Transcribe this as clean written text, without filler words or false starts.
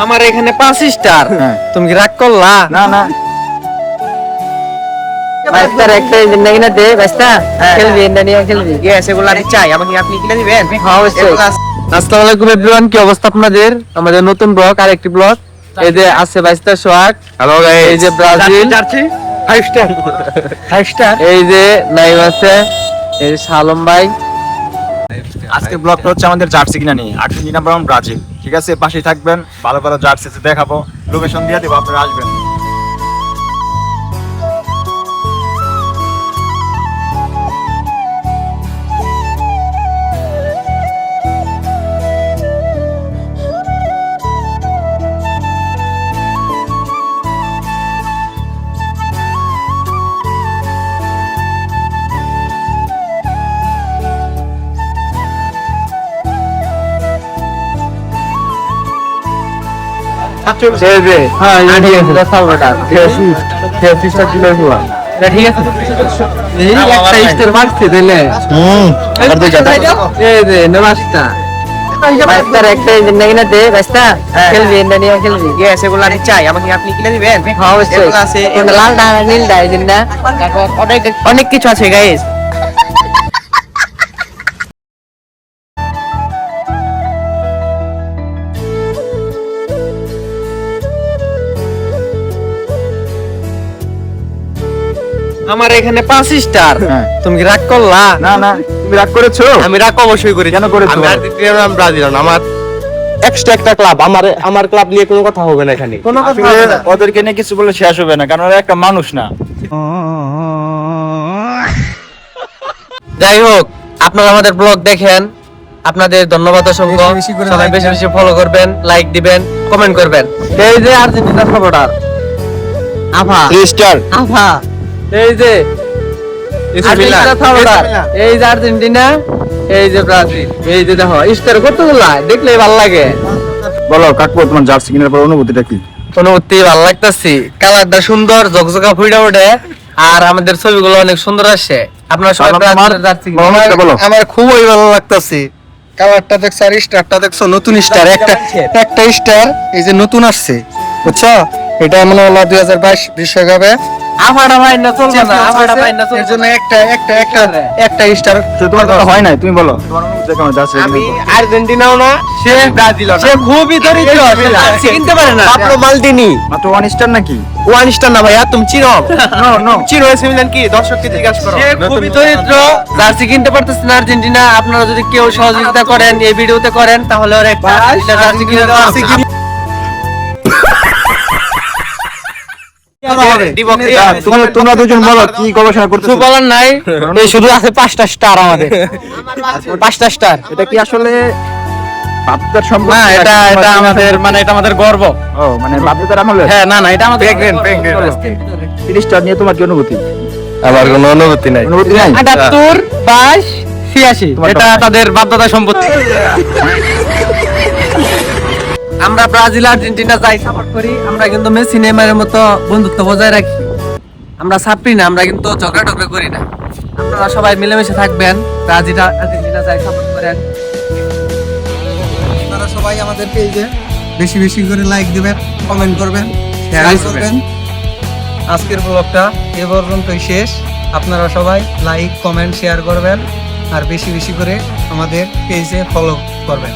আমার এখানে 5 স্টার। তুমি কি রাগ করলা? না না বাইস্তার একটা জিন্দেগি না দে বাইস্তা খেলবি ইন্ডিয়া খেলবি ইয়েস, এগুলো আমি চাই। আমাকে আপনি কিনে দিবেন? হ্যাঁ, অবশ্যই। আসসালামু আলাইকুম এভরিওয়ান, কি অবস্থা আপনাদের? আমাদের নতুন ব্লগ, আরেকটি ব্লগ। এই যে আছে বাইস্তা সোহাগ, হ্যালো গাইস, এই যে ব্রাজিল, 5 স্টার। এই যে নাইম আছে, এই যে শালম ভাই। আজকে ব্লগটা হচ্ছে আমাদের জার্সি কিনা নিয়ে আর্জেন্টিনা বনাম ব্রাজিল। ঠিক আছে, পাশেই থাকবেন, ভালো ভালো জার্সি দেখাবো, লোকেশন দিয়ে দেবো, আপনারা আসবেন। এই যে হ্যাঁ, ঠিক আছে, সালভাডার ফিস্টা কিলো হলো। ঠিক আছে, এই একটা স্টার মারছে দিলে। এই যে নমস্তা, বাইস্তার একটা জিন্দেগি না দে বাইস্তা খেলবি ইন্ডিয়া খেলবি ইয়েস, এগুলো আমি চাই। আমাকে আপনি কিনে দিবেন? হ্যাঁ, অবশ্যই। এগুলো আছে, লাল ডাল নীল ডাল জিন্দা অনেক অনেক কিছু আছে গাইস। আমার এখানে 5 স্টার। তুমি কি রাগ করলা? না না তুমি রাগ করেছো? আমি রাগ অবশ্যই করি। কেন করেছো? আমি আর্জেন্টিনা, আমি ব্রাজিল। আমার এক্সট্রা একটা ক্লাব, আমার ক্লাব নিয়ে কোনো কথা হবে না এখানে। কোনো কথা আসলে হবে না। ওদেরকে নিয়ে কিছু বলে শেষ হবে না, কারণ ওরা একটা মানুষ না। যাই হোক, আপনারা আমাদের ব্লগ দেখেন, আপনাদের ধন্যবাদ অসংখ্য। সবাই বেশি বেশি ফলো করবেন, লাইক দিবেন, কমেন্ট করবেন। এই যে আর্জেন্টিনা সাপোর্টার আফা, 3 স্টার। আফা এই যে আর্জেন্টিনা সাপোর্টার, এই যে আর্জেন্টিনা, এই যে ব্রাজিল। এই যে দেখো স্টার কতগুলা, দেখলেই ভালো লাগে। বলো কাকু, তোমার জার্সি কেনার পর অনুভূতিটা কি? অনুভূতি ভালো লাগতেছি, কালারটা সুন্দর, ঝকঝকা ফুইটা ওঠে, আর আমাদের ছবিগুলো অনেক সুন্দর আসে। আপনারা সবাই ব্রাজিলের জার্সি কিনুন। মনোভাবটা বলো। আমার খুবই ভালো লাগতেছে। কালারটা দেখছো আর স্টারটা দেখছো, নতুন স্টার, একটা স্টার এই যে নতুন আসছে, বুঝছো? এটা মনে হলো 2022 বিশ্বকাপে আফাটা ভাই না চলবে না, আফাটা ভাই না এর চলবে জন্য না। একটা স্টার। তো তোমার কথা হয় নাই, তুমি বলো তোমার অনুভূতি কেমন জার্সি আমি কেনার পর? আর্জেন্টিনাও না, সে ব্রাজিলও না। সে খুবই দরিদ্র, সে জার্সি কিনতে পারে না। পাবলো মালদিনি মাত্র 1 স্টার নাকি? 1 স্টার না ভাইয়া, তুমি চিনো? নো নো চিনো এসি মিলান কি? দর্শককে জিজ্ঞাসা করো। সে খুবই দরিদ্র, জার্সি কিনতে পারতেছে না আর্জেন্টিনা। আপনারা যদি কেউ সহযোগিতা করেন, এই ভিডিওতে করেন, তাহলে ওর একটা জার্সি কিনে দেওয়া হবে। দিব। তোমরা দুজন বলো কি গবেষণা করতেছো? কিছু বলার নাই, এই শুধু আছে 5টা স্টার আমাদের। 5টা স্টার। এটা কি আসলে বাপদার সম্পর্ক? না, এটা আমাদের, মানে এটা আমাদের গর্ব। ও মানে বাপদার আমলে। হ্যাঁ, না না, এটা আমাদের 30 স্টার নিয়ে তোমার কি অনুভূতি? আমার কোনো অনুভূতি নাই। অনুভূতি নাই? 78, 22, 86 এটা তাদের বাধ্যতা সম্পত্তি। আমরা ব্রাজিল আর্জেন্টিনা যাই সাপোর্ট করি, আমরা কিন্তু মেসি নেইমারের মতো বন্ধুত্ব বজায় রাখি। আমরা ছাপড়ি না, আমরা কিন্তু ঝগড়া টগড়া করি না। আপনারা সবাই মিলেমিশে থাকবেন, ব্রাজিল আর্জেন্টিনা যাই সাপোর্ট করেন। আপনারা সবাই আমাদের পেজে বেশি বেশি করে লাইক দিবেন, কমেন্ট করবেন, শেয়ার করবেন। আজকের ব্লগটা এ পর্যন্তই শেষ। আপনারা সবাই লাইক, কমেন্ট, শেয়ার করবেন আর বেশি বেশি করে আমাদের পেজে ফলো করবেন।